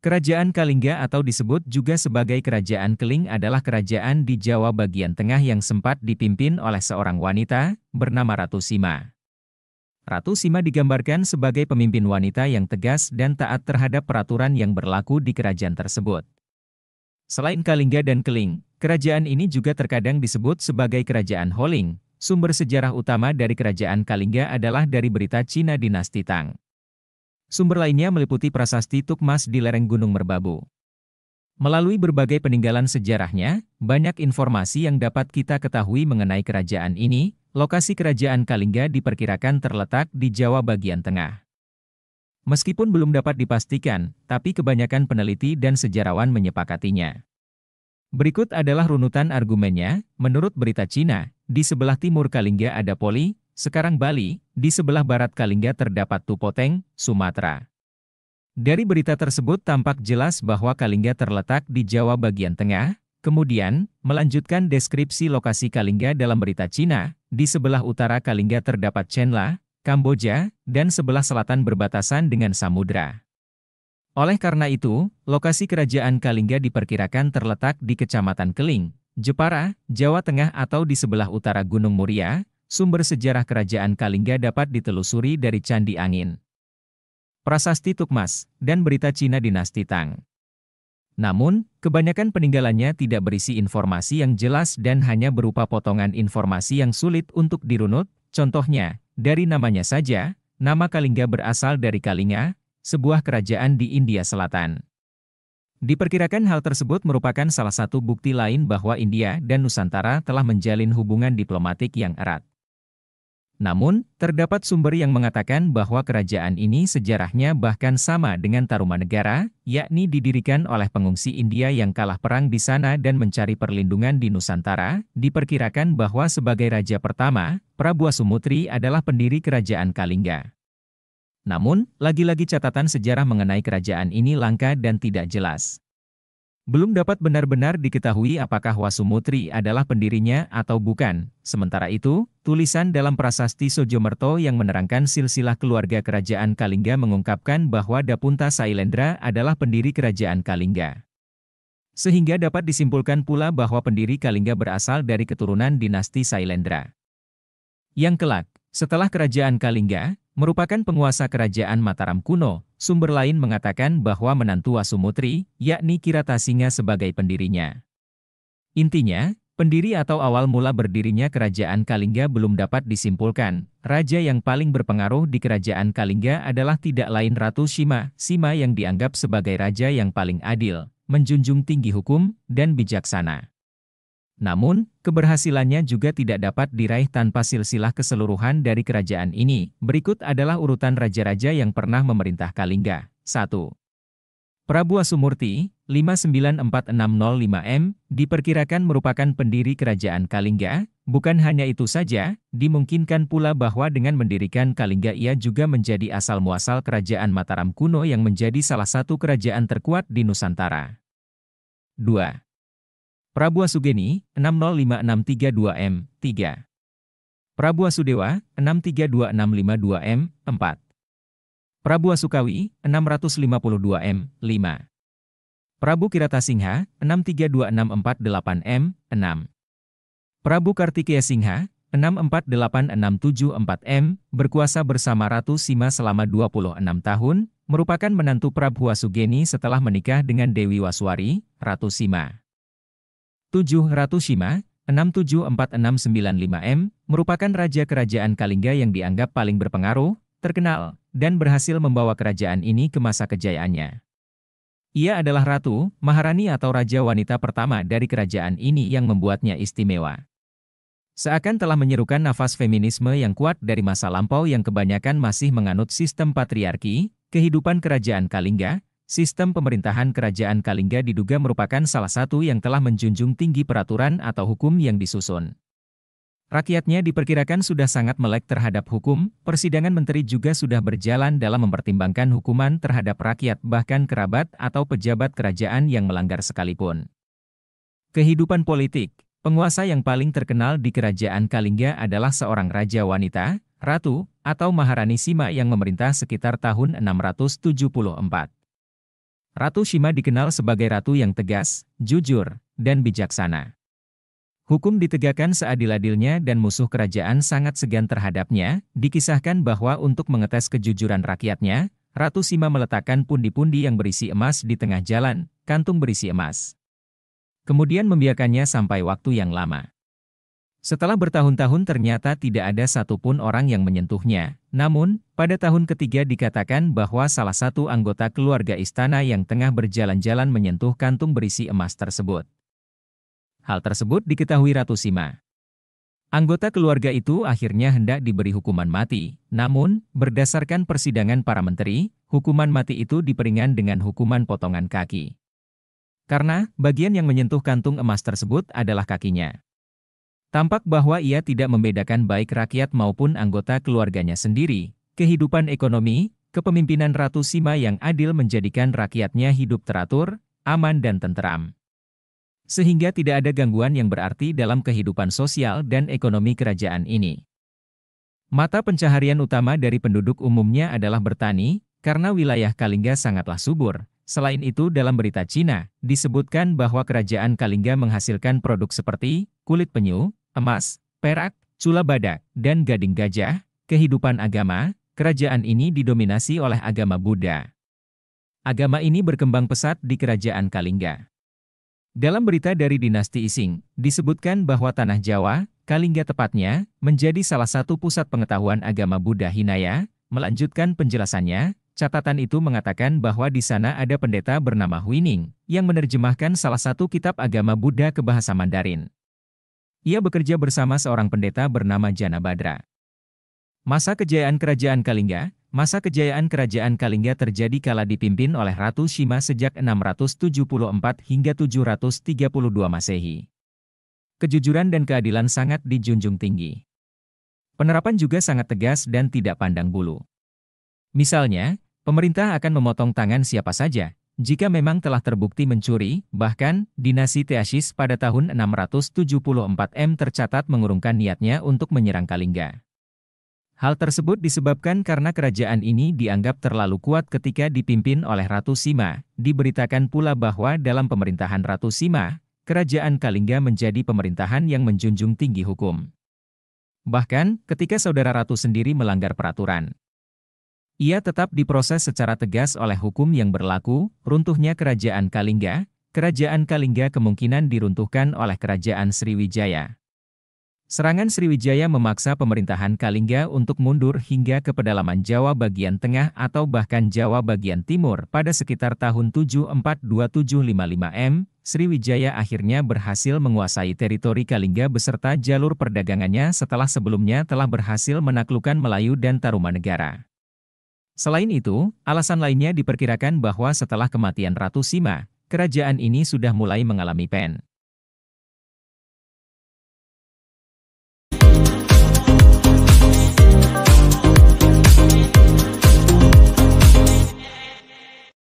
Kerajaan Kalingga atau disebut juga sebagai Kerajaan Keling adalah kerajaan di Jawa bagian tengah yang sempat dipimpin oleh seorang wanita bernama Ratu Sima. Ratu Sima digambarkan sebagai pemimpin wanita yang tegas dan taat terhadap peraturan yang berlaku di kerajaan tersebut. Selain Kalingga dan Keling, kerajaan ini juga terkadang disebut sebagai Kerajaan Holing. Sumber sejarah utama dari Kerajaan Kalingga adalah dari berita Cina Dinasti Tang. Sumber lainnya meliputi prasasti Tukmas di lereng Gunung Merbabu. Melalui berbagai peninggalan sejarahnya, banyak informasi yang dapat kita ketahui mengenai kerajaan ini. Lokasi Kerajaan Kalingga diperkirakan terletak di Jawa bagian tengah. Meskipun belum dapat dipastikan, tapi kebanyakan peneliti dan sejarawan menyepakatinya. Berikut adalah runutan argumennya. Menurut berita Cina, di sebelah timur Kalingga ada Poli, sekarang Bali, di sebelah barat Kalingga terdapat Tupoteng, Sumatera. Dari berita tersebut tampak jelas bahwa Kalingga terletak di Jawa bagian tengah. Kemudian, melanjutkan deskripsi lokasi Kalingga dalam berita Cina, di sebelah utara Kalingga terdapat Chenla, Kamboja, dan sebelah selatan berbatasan dengan samudra. Oleh karena itu, lokasi Kerajaan Kalingga diperkirakan terletak di Kecamatan Keling, Jepara, Jawa Tengah atau di sebelah utara Gunung Muria. Sumber sejarah Kerajaan Kalingga dapat ditelusuri dari Candi Angin, Prasasti Tukmas, dan berita Cina Dinasti Tang. Namun, kebanyakan peninggalannya tidak berisi informasi yang jelas dan hanya berupa potongan informasi yang sulit untuk dirunut. Contohnya, dari namanya saja, nama Kalingga berasal dari Kalinga, sebuah kerajaan di India Selatan. Diperkirakan hal tersebut merupakan salah satu bukti lain bahwa India dan Nusantara telah menjalin hubungan diplomatik yang erat. Namun, terdapat sumber yang mengatakan bahwa kerajaan ini sejarahnya bahkan sama dengan Tarumanegara, yakni didirikan oleh pengungsi India yang kalah perang di sana dan mencari perlindungan di Nusantara. Diperkirakan bahwa sebagai raja pertama, Prabu Wasumutri adalah pendiri Kerajaan Kalingga. Namun, lagi-lagi catatan sejarah mengenai kerajaan ini langka dan tidak jelas. Belum dapat benar-benar diketahui apakah Wasumutri adalah pendirinya atau bukan. Sementara itu, tulisan dalam prasasti Sojomerto yang menerangkan silsilah keluarga Kerajaan Kalingga mengungkapkan bahwa Dapunta Sailendra adalah pendiri Kerajaan Kalingga. Sehingga dapat disimpulkan pula bahwa pendiri Kalingga berasal dari keturunan dinasti Sailendra. Yang kelak, setelah Kerajaan Kalingga, merupakan penguasa Kerajaan Mataram kuno. Sumber lain mengatakan bahwa menantu Wasumutri, yakni Kiratasinga sebagai pendirinya. Intinya, pendiri atau awal mula berdirinya Kerajaan Kalingga belum dapat disimpulkan. Raja yang paling berpengaruh di Kerajaan Kalingga adalah tidak lain Ratu Sima. Sima yang dianggap sebagai raja yang paling adil, menjunjung tinggi hukum, dan bijaksana. Namun, keberhasilannya juga tidak dapat diraih tanpa silsilah keseluruhan dari kerajaan ini. Berikut adalah urutan raja-raja yang pernah memerintah Kalingga. 1. Prabu Wasumurti, 594-605 diperkirakan merupakan pendiri Kerajaan Kalingga. Bukan hanya itu saja, dimungkinkan pula bahwa dengan mendirikan Kalingga ia juga menjadi asal-muasal Kerajaan Mataram kuno yang menjadi salah satu kerajaan terkuat di Nusantara. 2. Prabu Wasugeni, 605-632 3. Prabu Wasudewa, 632-652 4. Prabu Wasukawi, 652 5. Prabu Kiratasingha, 632-648 6. Prabu Kartikeya Singha, 648-674 berkuasa bersama Ratu Sima selama 26 tahun, merupakan menantu Prabu Wasugeni setelah menikah dengan Dewi Waswari, Ratu Sima. 7. Ratu Sima, 674-695 merupakan raja Kerajaan Kalingga yang dianggap paling berpengaruh, terkenal, dan berhasil membawa kerajaan ini ke masa kejayaannya. Ia adalah Ratu, Maharani atau Raja Wanita pertama dari kerajaan ini yang membuatnya istimewa. Seakan telah menyerukan nafas feminisme yang kuat dari masa lampau yang kebanyakan masih menganut sistem patriarki. Kehidupan Kerajaan Kalingga, sistem pemerintahan Kerajaan Kalingga diduga merupakan salah satu yang telah menjunjung tinggi peraturan atau hukum yang disusun. Rakyatnya diperkirakan sudah sangat melek terhadap hukum. Persidangan menteri juga sudah berjalan dalam mempertimbangkan hukuman terhadap rakyat bahkan kerabat atau pejabat kerajaan yang melanggar sekalipun. Kehidupan politik. Penguasa yang paling terkenal di Kerajaan Kalingga adalah seorang raja wanita, Ratu, atau Maharani Sima yang memerintah sekitar tahun 674. Ratu Shima dikenal sebagai ratu yang tegas, jujur, dan bijaksana. Hukum ditegakkan seadil-adilnya dan musuh kerajaan sangat segan terhadapnya. Dikisahkan bahwa untuk mengetes kejujuran rakyatnya, Ratu Shima meletakkan pundi-pundi yang berisi emas di tengah jalan, kantung berisi emas. Kemudian membiarkannya sampai waktu yang lama. Setelah bertahun-tahun ternyata tidak ada satupun orang yang menyentuhnya. Namun, pada tahun ketiga dikatakan bahwa salah satu anggota keluarga istana yang tengah berjalan-jalan menyentuh kantung berisi emas tersebut. Hal tersebut diketahui Ratu Shima. Anggota keluarga itu akhirnya hendak diberi hukuman mati. Namun, berdasarkan persidangan para menteri, hukuman mati itu diperingan dengan hukuman potongan kaki. Karena bagian yang menyentuh kantung emas tersebut adalah kakinya. Tampak bahwa ia tidak membedakan baik rakyat maupun anggota keluarganya sendiri. Kehidupan ekonomi, kepemimpinan Ratu Shima yang adil menjadikan rakyatnya hidup teratur, aman dan tenteram. Sehingga tidak ada gangguan yang berarti dalam kehidupan sosial dan ekonomi kerajaan ini. Mata pencaharian utama dari penduduk umumnya adalah bertani, karena wilayah Kalingga sangatlah subur. Selain itu dalam berita Cina, disebutkan bahwa kerajaan Kalingga menghasilkan produk seperti kulit penyu, emas, perak, cula badak, dan gading gajah. Kehidupan agama, kerajaan ini didominasi oleh agama Buddha. Agama ini berkembang pesat di kerajaan Kalingga. Dalam berita dari dinasti Ising, disebutkan bahwa tanah Jawa, Kalingga tepatnya, menjadi salah satu pusat pengetahuan agama Buddha Hinaya. Melanjutkan penjelasannya, catatan itu mengatakan bahwa di sana ada pendeta bernama Huining, yang menerjemahkan salah satu kitab agama Buddha ke bahasa Mandarin. Ia bekerja bersama seorang pendeta bernama Janabadra. Masa kejayaan kerajaan Kalingga terjadi kala dipimpin oleh Ratu Shima sejak 674 hingga 732 Masehi. Kejujuran dan keadilan sangat dijunjung tinggi. Penerapan juga sangat tegas dan tidak pandang bulu. Misalnya, pemerintah akan memotong tangan siapa saja jika memang telah terbukti mencuri. Bahkan, dinasti Teashis pada tahun 674 tercatat mengurungkan niatnya untuk menyerang Kalingga. Hal tersebut disebabkan karena kerajaan ini dianggap terlalu kuat ketika dipimpin oleh Ratu Shima. Diberitakan pula bahwa dalam pemerintahan Ratu Shima, kerajaan Kalingga menjadi pemerintahan yang menjunjung tinggi hukum. Bahkan, ketika saudara ratu sendiri melanggar peraturan, ia tetap diproses secara tegas oleh hukum yang berlaku. Runtuhnya kerajaan Kalingga kemungkinan diruntuhkan oleh kerajaan Sriwijaya. Serangan Sriwijaya memaksa pemerintahan Kalingga untuk mundur hingga ke pedalaman Jawa bagian tengah atau bahkan Jawa bagian timur pada sekitar tahun 742-755 Sriwijaya akhirnya berhasil menguasai teritori Kalingga beserta jalur perdagangannya setelah sebelumnya telah berhasil menaklukkan Melayu dan Tarumanegara. Selain itu, alasan lainnya diperkirakan bahwa setelah kematian Ratu Shima, kerajaan ini sudah mulai mengalami